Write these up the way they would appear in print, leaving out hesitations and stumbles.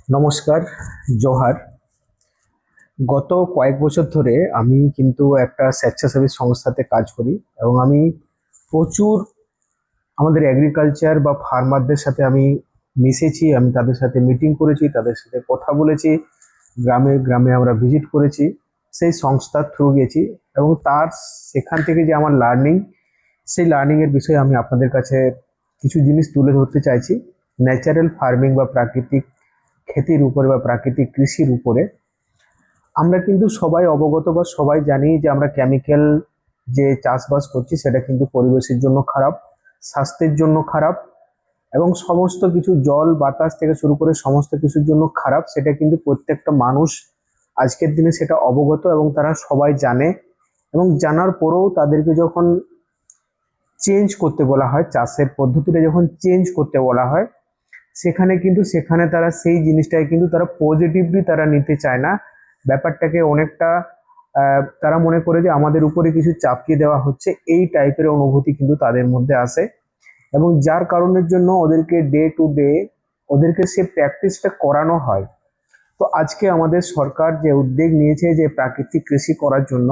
নমস্কার, জোহার। গত কয়েক বছর ধরে আমি কিন্তু একটা স্বেচ্ছাসেবী সংস্থাতে কাজ করি এবং আমি প্রচুর আমাদের এগ্রিকালচার বা ফার্মারদের সাথে আমি মিশেছি। আমি তাদের সাথে মিটিং করেছি, তাদের সাথে কথা বলেছি, গ্রামে গ্রামে আমরা ভিজিট করেছি, সেই সংস্থার থ্রু গেছি। এবং সেখান থেকে যে আমার লার্নিং, সেই লার্নিংয়ের বিষয়ে আমি আপনাদের কাছে কিছু জিনিস তুলে ধরতে চাইছি। ন্যাচারাল ফার্মিং বা প্রাকৃতিক খেতির উপরে বা প্রাকৃতিক কৃষির উপরে আমরা কিন্তু সবাই অবগত বা সবাই জানি যে আমরা কেমিক্যাল যে চাষবাস করছি সেটা কিন্তু পরিবেশের জন্য খারাপ, স্বাস্থ্যের জন্য খারাপ, এবং সমস্ত কিছু জল বাতাস থেকে শুরু করে সমস্ত কিছুর জন্য খারাপ। সেটা কিন্তু প্রত্যেকটা মানুষ আজকের দিনে সেটা অবগত এবং তারা সবাই জানে। এবং জানার পরেও তাদেরকে যখন চেঞ্জ করতে বলা হয়, চাষের পদ্ধতিটা যখন চেঞ্জ করতে বলা হয়, সেখানে তারা সেই জিনিসটাকে কিন্তু তারা পজিটিভলি তারা নিতে চায় না। ব্যাপারটাকে অনেকটা তারা মনে করে যে আমাদের উপরে কিছু চাপিয়ে দেওয়া হচ্ছে, এই টাইপের অনুভূতি কিন্তু তাদের মধ্যে আসে। এবং যার কারণের জন্য ওদেরকে ডে টু ডে ওদেরকে সে প্র্যাকটিসটা করানো হয়। তো আজকে আমাদের সরকার যে উদ্যোগ নিয়েছে যে প্রাকৃতিক কৃষি করার জন্য,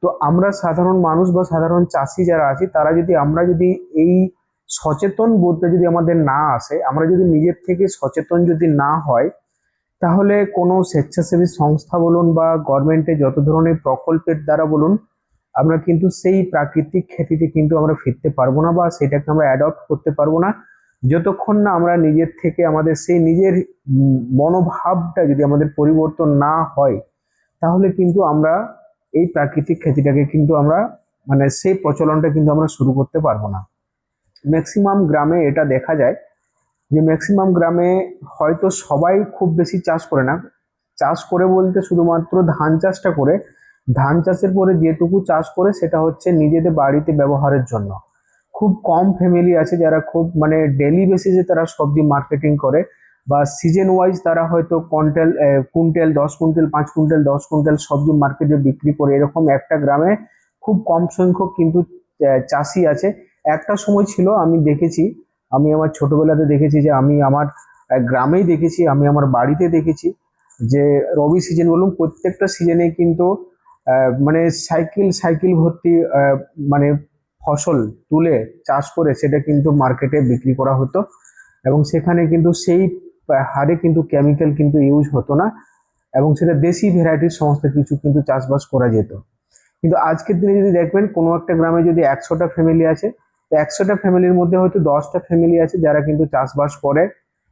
তো আমরা সাধারণ মানুষ বা সাধারণ চাষি যারা আছি তারা যদি আমরা যদি এই সচেতন বোধটা যদি আমাদের না আসে, আমরা যদি নিজের থেকে সচেতন যদি না হয়, তাহলে কোনো স্বেচ্ছাসেবী সংস্থা বলুন বা গভর্নমেন্টের যত ধরনের প্রকল্পের দ্বারা বলুন, আমরা কিন্তু সেই প্রাকৃতিক খেতিতে কিন্তু আমরা ফিরতে পারবো না বা সেটাকে আমরা অ্যাডপ্ট করতে পারবো না, যতক্ষণ না আমরা নিজের থেকে আমাদের সেই নিজের মনোভাবটা যদি আমাদের পরিবর্তন না হয়, তাহলে কিন্তু আমরা এই প্রাকৃতিক খেতিটাকে কিন্তু আমরা মানে সেই প্রচলনটা কিন্তু আমরা শুরু করতে পারবো না। ম্যাক্সিমাম গ্রামে এটা দেখা যায় যে ম্যাক্সিমাম গ্রামে হয়তো সবাই খুব বেশি চাষ করে না। চাষ করে বলতে শুধুমাত্র ধান চাষটা করে, ধান চাষের পরে যেটুকু চাষ করে সেটা হচ্ছে নিজেদের বাড়িতে ব্যবহারের জন্য। খুব কম ফ্যামিলি আছে যারা খুব মানে ডেলি বেসিসে তারা সবজি মার্কেটিং করে, বা সিজন ওয়াইজ তারা হয়তো কুইন্টাল 10 কুইন্টাল 5 কুইন্টাল 10 কুইন্টাল সবজি মার্কেটে বিক্রি করে। এরকম একটা গ্রামে খুব কম সংখ্যক কিন্তু চাষি আছে। একটা সময় ছিল, আমি দেখেছি, আমি আমার ছোটবেলাতে দেখেছি যে আমি আমার গ্রামেই দেখেছি, আমি আমার বাড়িতে দেখেছি যে রবি সিজন বলুন, প্রত্যেকটা সিজনে কিন্তু মানে সাইকেল সাইকেল ভর্তি মানে ফসল তুলে চাষ করে সেটা কিন্তু মার্কেটে বিক্রি করা হতো। এবং সেখানে কিন্তু সেই হারে কিন্তু কেমিক্যাল কিন্তু ইউজ হতো না, এবং সেটা দেশি ভ্যারাইটির সমস্ত কিছু কিন্তু চাষবাস করা যেত। কিন্তু আজকের দিনে যদি দেখবেন কোনো একটা গ্রামে যদি 100টা ফ্যামিলি আছে, তো 100টা ফ্যামিলির মধ্যে হয়তো 10টা ফ্যামিলি আছে যারা কিন্তু চাষবাস করে,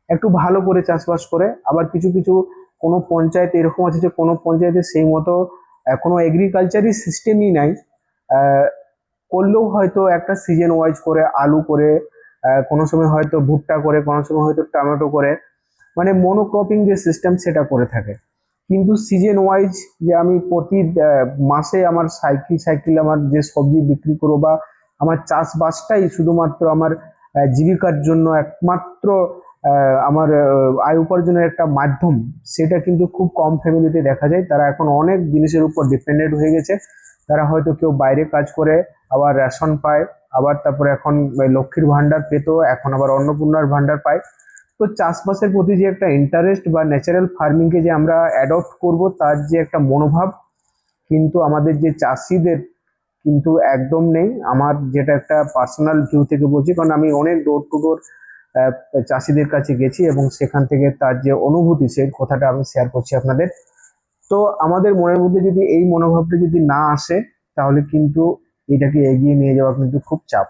একটু ভালো করে চাষবাস করে। আবার কিছু কিছু কোনো পঞ্চায়েত এরকম আছে যে কোনো পঞ্চায়েতে সেই মতো কোনো এগ্রিকালচারই সিস্টেমই নাই। আহ, করলেও হয়তো একটা সিজন ওয়াইজ করে আলু করে, কোনো সময় হয়তো ভুট্টা করে, কোনো সময় হয়তো টমেটো করে, মানে মনোক্রপিং যে সিস্টেম সেটা করে থাকে। কিন্তু সিজন ওয়াইজ যে আমি প্রতি মাসে আমার সাইকেল সাইকেল আমার যে সবজি বিক্রি করবো বা আমার চাষবাসটাই শুধুমাত্র আমার জীবিকার জন্য একমাত্র আমার আয় উপার্জনের একটা মাধ্যম, সেটা কিন্তু খুব কম ফ্যামিলিতে দেখা যায়। তারা এখন অনেক জিনিসের উপর ডিপেন্ডেন্ট হয়ে গেছে। তারা হয়তো কেউ বাইরে কাজ করে, আবার রেশন পায়, আবার তারপরে এখন লক্ষ্মীর ভান্ডার পেত, এখন আবার অন্নপূর্ণার ভান্ডার পায়। তো চাষবাসের প্রতি যে একটা ইন্টারেস্ট বা ন্যাচারাল ফার্মিংকে যে আমরা অ্যাডপ্ট করব, তার যে একটা মনোভাব কিন্তু আমাদের যে চাষিদের কিন্তু একদম নেই। আমার যেটা একটা পার্সোনাল ভিউ থেকে বলছি, কারণ আমি অনেক ডোর টু ডোর চাষিদের কাছে গেছি এবং সেখান থেকে তার যে অনুভূতি সেই কথাটা আমি শেয়ার করছি আপনাদের। তো আমাদের মনের মধ্যে যদি এই মনোভাবটা যদি না আসে, তাহলে কিন্তু এটাকে এগিয়ে নিয়ে যাওয়া কিন্তু খুব চাপ।